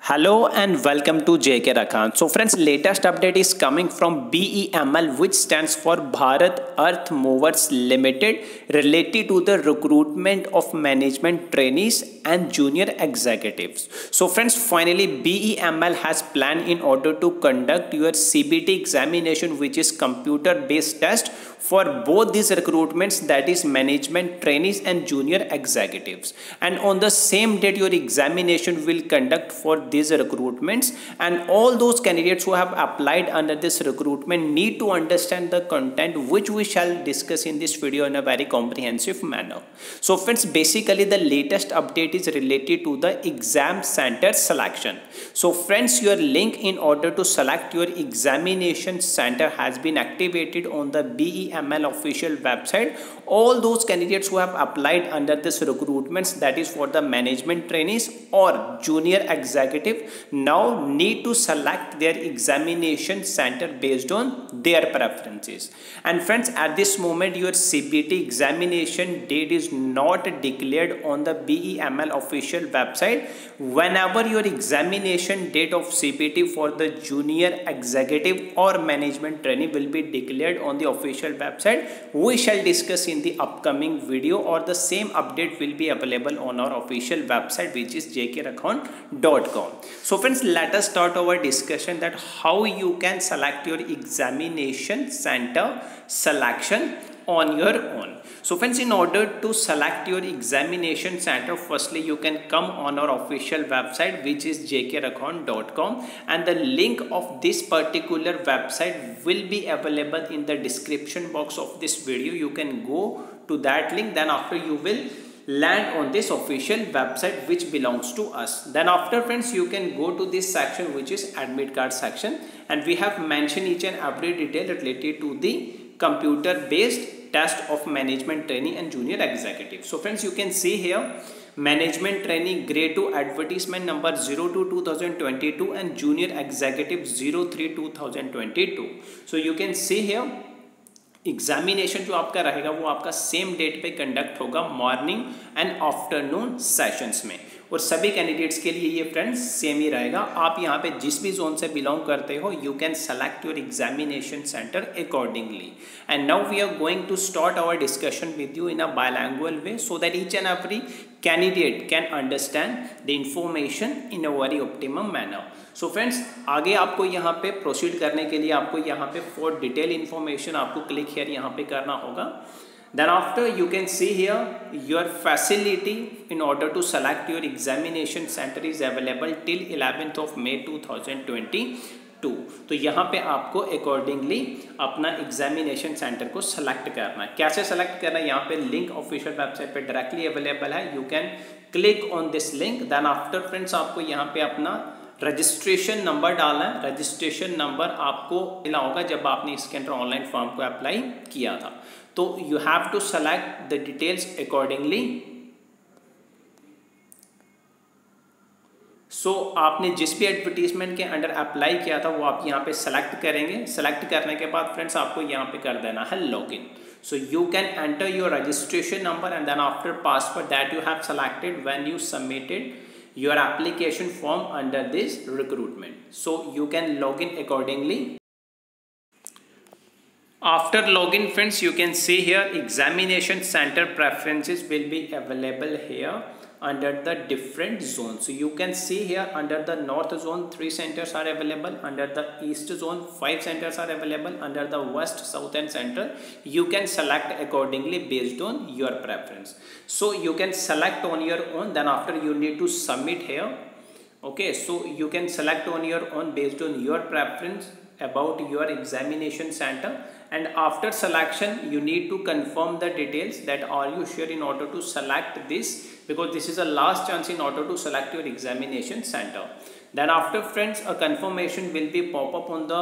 Hello and welcome to JK Rakhan. So friends, latest update is coming from BEML, which stands for Bharat Earth Movers Limited, related to the recruitment of management trainees and junior executives. So friends, finally BEML has planned in order to conduct your CBT examination, which is computer based test for both these recruitments, that is management trainees and junior executives. And on the same date your examination will conduct for these recruitments, and all those candidates who have applied under this recruitment need to understand the content which we shall discuss in this video in a very comprehensive manner. So friends, basically the latest update is related to the exam center selection. So friends, your link in order to select your examination center has been activated on the BEML official website. All those candidates who have applied under this recruitments, that is for the management trainees or junior executive, now need to select their examination center based on their preferences. And friends, at this moment your CBT examination date is not declared on the BEML official website. Whenever your examination date of CBT for the junior executive or management trainee will be declared on the official website, we shall discuss in the upcoming video, or the same update will be available on our official website, which is jkrakhon.com. So friends, let us start our discussion that how you can select your examination center selection on your own. So friends, in order to select your examination center, firstly you can come on our official website, which is jkrakhon.com, and the link of this particular website will be available in the description box of this video. You can go to that link, then after you will land on this official website which belongs to us. Then after friends, you can go to this section which is admit card section, and we have mentioned each and every detail related to the computer based test of management trainee and junior executive. So friends, you can see here management trainee grade 2 advertisement number 02/2022 and junior executive 03/2022. So you can see here examination जो आपका रहेगा वो आपका same date पे conduct होगा morning and afternoon sessions में, और सभी कैंडिडेट्स के लिए ये फ्रेंड्स सेम ही रहेगा. आप यहाँ पे जिस भी जोन से बिलोंग करते हो, you can select your examination centre accordingly. And now we are going to start our discussion with you in a bilanguage way, so that each and every candidate can understand the information in a very optimum manner. So friends, आगे आपको यहाँ पे proceed करने के लिए आपको यहाँ पे फॉर डिटेल इन्फॉर्मेशन आपको क्लिक हियर यहाँ पे करना होगा. Then after you can see here your facility in order to select your examination center is available till 11th of May 2022. तो यहाँ पे आपको अकॉर्डिंगली अपना एग्जामिनेशन सेंटर को सेलेक्ट करना है. कैसे सेलेक्ट करना है, यहाँ पे लिंक ऑफिशियल वेबसाइट पे डायरेक्टली अवेलेबल है. You can click on this link. Then after friends, आपको यहाँ पे अपना रजिस्ट्रेशन नंबर डालना है. रजिस्ट्रेशन नंबर आपको मिला होगा जब आपने इसके अंदर ऑनलाइन फॉर्म को अप्लाई किया था. तो you have to select the details accordingly. So आपने जिस भी एडवर्टीजमेंट के अंडर अप्लाई किया था वो आप यहाँ पे सेलेक्ट करेंगे. सेलेक्ट करने के बाद फ्रेंड्स आपको यहाँ पे कर देना है login. So you can enter your registration number and then after password that you have selected when you submitted your application form under this recruitment. So you can log in accordingly. After login friends, you can see here examination center preferences will be available here under the different zones. So you can see here under the north zone 3 centers are available, under the east zone 5 centers are available, under the west, south and central you can select accordingly based on your preference. So you can select on your own, then after you need to submit here. Okay, so you can select on your own based on your preference about your examination center, and after selection you need to confirm the details that are you sure in order to select this, because this is a last chance in order to select your examination center. Then after friends, a confirmation will be pop up on the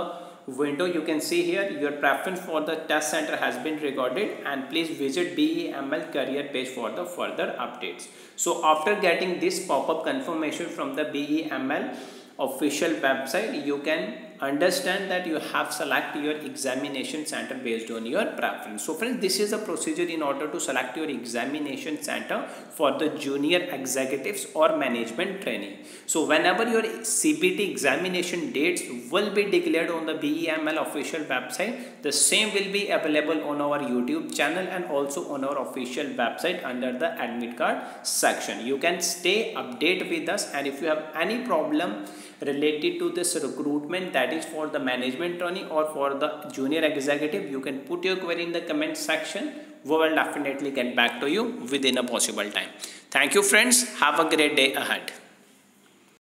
window. You can see here your preference for the test center has been recorded, and please visit BEML career page for the further updates. So after getting this pop-up confirmation from the BEML official website, you can understand that you have select your examination center based on your preference. So friends, this is a procedure in order to select your examination center for the junior executives or management training. So whenever your CBT examination dates will be declared on the BEML official website, the same will be available on our YouTube channel and also on our official website under the admit card section. You can stay updated with us, and if you have any problem related to this recruitment, that is for the management training or for the junior executive, you can put your query in the comment section. We will definitely get back to you within a possible time. Thank you friends. Have a great day ahead.